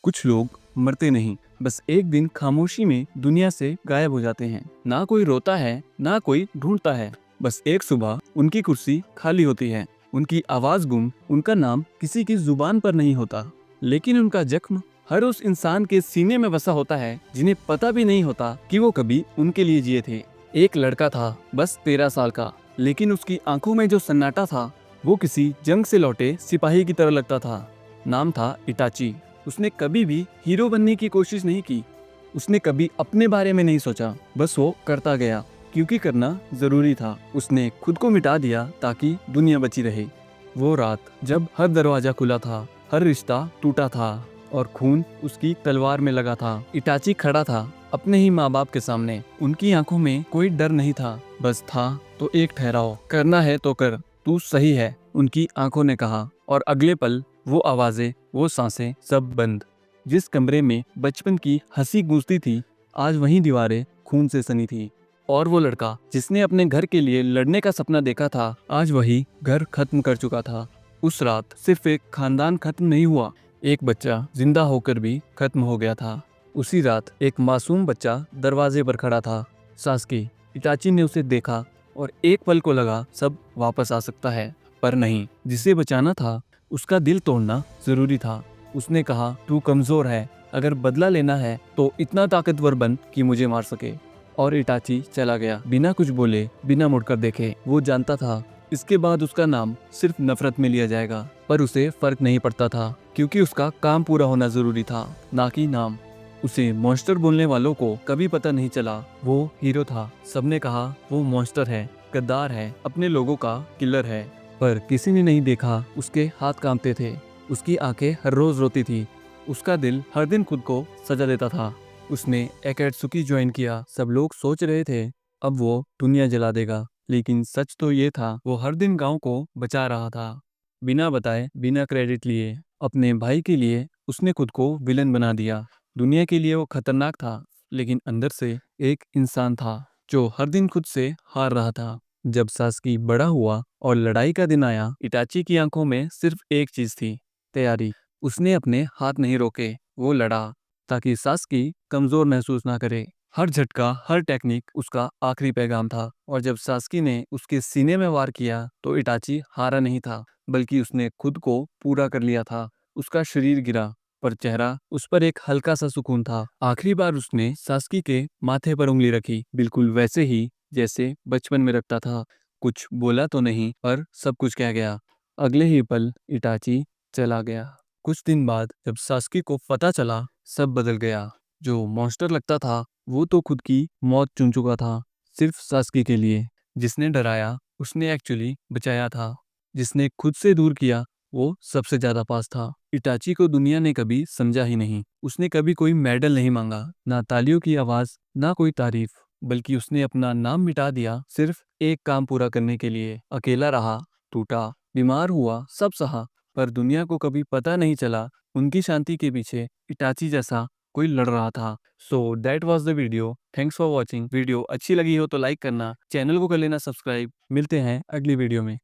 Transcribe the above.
कुछ लोग मरते नहीं, बस एक दिन खामोशी में दुनिया से गायब हो जाते हैं। ना कोई रोता है, ना कोई ढूंढता है। बस एक सुबह उनकी कुर्सी खाली होती है, उनकी आवाज गुम, उनका नाम किसी की जुबान पर नहीं होता, लेकिन उनका जख्म हर उस इंसान के सीने में बसा होता है जिन्हें पता भी नहीं होता कि वो कभी उनके लिए जिए थे। एक लड़का था, बस 13 साल का, लेकिन उसकी आंखों में जो सन्नाटा था वो किसी जंग से लौटे सिपाही की तरह लगता था। नाम था इटाची। उसने कभी भी हीरो बनने की कोशिश नहीं की। उसने कभी अपने बारे में नहीं सोचा, बस वो करता गया क्योंकि करना जरूरी था। उसने खुद को मिटा दिया ताकि दुनिया बची रहे। वो रात जब हर दरवाजा खुला था, हर रिश्ता टूटा था और खून उसकी तलवार में लगा था, इटाची खड़ा था अपने ही माँ बाप के सामने। उनकी आंखों में कोई डर नहीं था, बस था तो एक ठहराव। करना है तो कर, तू सही है, उनकी आंखों ने कहा। और अगले पल वो आवाजें, वो सांसें, सब बंद। जिस कमरे में बचपन की हंसी गूंजती थी, आज वही दीवारें खून से सनी थी। और वो लड़का जिसने अपने घर के लिए लड़ने का सपना देखा था, आज वही घर खत्म कर चुका था। उस रात सिर्फ एक खानदान खत्म नहीं हुआ, एक बच्चा जिंदा होकर भी खत्म हो गया था। उसी रात एक मासूम बच्चा दरवाजे पर खड़ा था। सासकी, इटाची ने उसे देखा और एक पल को लगा सब वापस आ सकता है, पर नहीं। जिसे बचाना था उसका दिल तोड़ना जरूरी था। उसने कहा, तू कमजोर है, अगर बदला लेना है तो इतना ताकतवर बन कि मुझे मार सके। और इटाची चला गया बिना कुछ बोले, बिना मुड़कर देखे। वो जानता था इसके बाद उसका नाम सिर्फ नफरत में लिया जाएगा, पर उसे फर्क नहीं पड़ता था क्योंकि उसका काम पूरा होना जरूरी था, ना कि नाम। उसे मॉन्स्टर बोलने वालों को कभी पता नहीं चला वो हीरो था। सबने कहा वो मॉन्स्टर है, गद्दार है, अपने लोगों का किलर है, पर किसी ने नहीं देखा उसके हाथ कांपते थे, उसकी आंखें हर रोज रोती थी, उसका दिल हर दिन खुद को सजा देता था। उसने एकेट्सुकी ज्वाइन किया। सब लोग सोच रहे थे अब वो दुनिया जला देगा, लेकिन सच तो ये था वो हर दिन गांव को बचा रहा था, बिना बताए, बिना क्रेडिट लिए। अपने भाई के लिए उसने खुद को विलन बना दिया। दुनिया के लिए वो खतरनाक था, लेकिन अंदर से एक इंसान था जो हर दिन खुद से हार रहा था। जब सासकी बड़ा हुआ और लड़ाई का दिन आया, इटाची की आंखों में सिर्फ एक चीज थी, तैयारी। उसने अपने हाथ नहीं रोके, वो लड़ा ताकि सासकी कमजोर महसूस ना करे। हर झटका, हर टेक्निक उसका आखिरी पैगाम था। और जब सासकी ने उसके सीने में वार किया तो इटाची हारा नहीं था, बल्कि उसने खुद को पूरा कर लिया था। उसका शरीर गिरा, पर चेहरा, उस पर एक हल्का सा सुकून था। आखिरी बार उसने सासकी के माथे पर उंगली रखी, बिल्कुल वैसे ही जैसे बचपन में रखता था। कुछ बोला तो नहीं, पर सब कुछ कह गया। अगले ही पल इटाची चला गया। कुछ दिन बाद जब सासकी को पता चला, सब बदल गया। जो मॉन्स्टर लगता था वो तो खुद की मौत चुन चुका था, सिर्फ सासकी के लिए। जिसने डराया उसने एक्चुअली बचाया था। जिसने खुद से दूर किया वो सबसे ज्यादा पास था। इटाची को दुनिया ने कभी समझा ही नहीं। उसने कभी कोई मेडल नहीं मांगा, ना तालियों की आवाज, ना कोई तारीफ, बल्कि उसने अपना नाम मिटा दिया सिर्फ एक काम पूरा करने के लिए। अकेला रहा, टूटा, बीमार हुआ, सब सहा, पर दुनिया को कभी पता नहीं चला उनकी शांति के पीछे इटाची जैसा कोई लड़ रहा था। So that was the video. Thanks for watching. Video अच्छी लगी हो तो लाइक करना, चैनल को कर लेना सब्सक्राइब। मिलते हैं अगली वीडियो में।